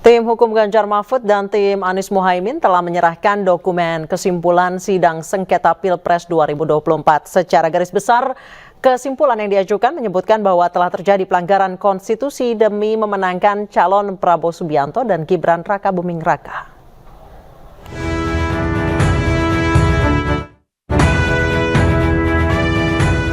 Tim hukum Ganjar Mahfud dan tim Anies Muhaimin telah menyerahkan dokumen kesimpulan sidang sengketa Pilpres 2024. Secara garis besar, kesimpulan yang diajukan menyebutkan bahwa telah terjadi pelanggaran konstitusi demi memenangkan calon Prabowo Subianto dan Gibran Rakabuming Raka.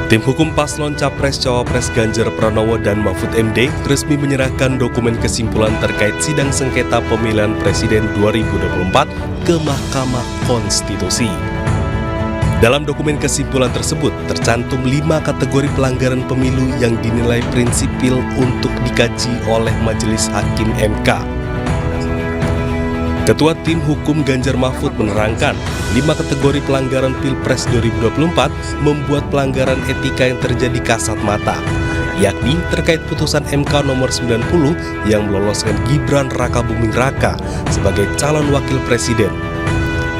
Tim hukum paslon Capres-Cawapres Ganjar Pranowo dan Mahfud MD resmi menyerahkan dokumen kesimpulan terkait sidang sengketa pemilihan presiden 2024 ke Mahkamah Konstitusi. Dalam dokumen kesimpulan tersebut tercantum 5 kategori pelanggaran pemilu yang dinilai prinsipil untuk dikaji oleh Majelis Hakim MK. Ketua Tim Hukum Ganjar Mahfud menerangkan, 5 kategori pelanggaran Pilpres 2024 membuat pelanggaran etika yang terjadi kasat mata, yakni terkait putusan MK nomor 90 yang meloloskan Gibran Rakabuming Raka sebagai calon wakil presiden.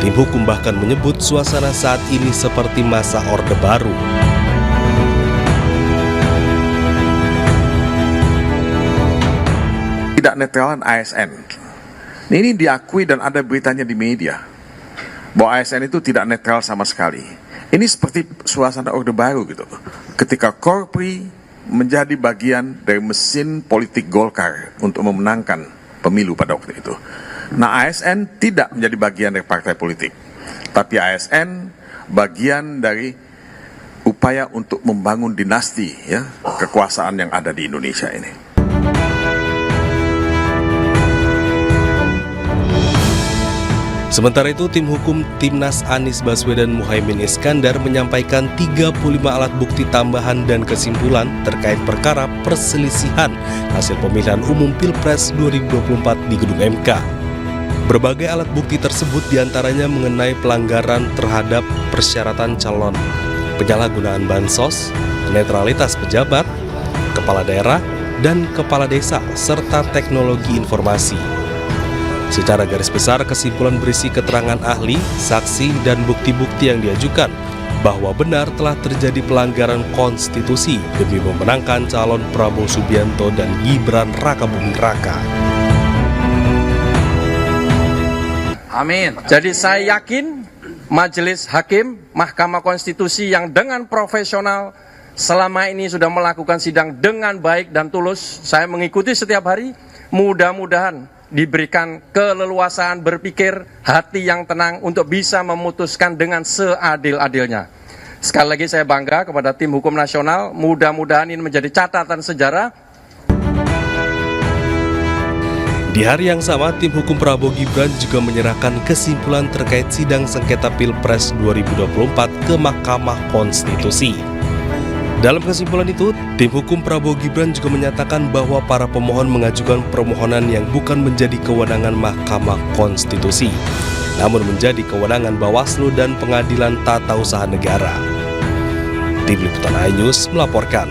Tim hukum bahkan menyebut suasana saat ini seperti masa Orde Baru. Tidak netralan ASN. Ini diakui dan ada beritanya di media bahwa ASN itu tidak netral sama sekali. Ini seperti suasana Orde Baru gitu. Ketika Korpri menjadi bagian dari mesin politik Golkar untuk memenangkan pemilu pada waktu itu. Nah, ASN tidak menjadi bagian dari partai politik, tapi ASN bagian dari upaya untuk membangun dinasti ya kekuasaan yang ada di Indonesia ini. Sementara itu, tim hukum Timnas Anies Baswedan Muhaimin Iskandar menyampaikan 35 alat bukti tambahan dan kesimpulan terkait perkara perselisihan hasil pemilihan umum Pilpres 2024 di Gedung MK. Berbagai alat bukti tersebut diantaranya mengenai pelanggaran terhadap persyaratan calon, penyalahgunaan bansos, netralitas pejabat, kepala daerah, dan kepala desa, serta teknologi informasi. Secara garis besar, kesimpulan berisi keterangan ahli, saksi, dan bukti-bukti yang diajukan bahwa benar telah terjadi pelanggaran konstitusi demi memenangkan calon Prabowo Subianto dan Gibran Rakabuming Raka. Amin. Jadi saya yakin Majelis Hakim Mahkamah Konstitusi yang dengan profesional selama ini sudah melakukan sidang dengan baik dan tulus, saya mengikuti setiap hari, mudah-mudahan diberikan keleluasaan berpikir, hati yang tenang untuk bisa memutuskan dengan seadil-adilnya. Sekali lagi saya bangga kepada tim hukum nasional, mudah-mudahan ini menjadi catatan sejarah. Di hari yang sama, tim hukum Prabowo Gibran juga menyerahkan kesimpulan terkait sidang sengketa Pilpres 2024 ke Mahkamah Konstitusi. Dalam kesimpulan itu, tim hukum Prabowo Gibran juga menyatakan bahwa para pemohon mengajukan permohonan yang bukan menjadi kewenangan Mahkamah Konstitusi, namun menjadi kewenangan Bawaslu dan Pengadilan Tata Usaha Negara. Tim Liputan iNews melaporkan.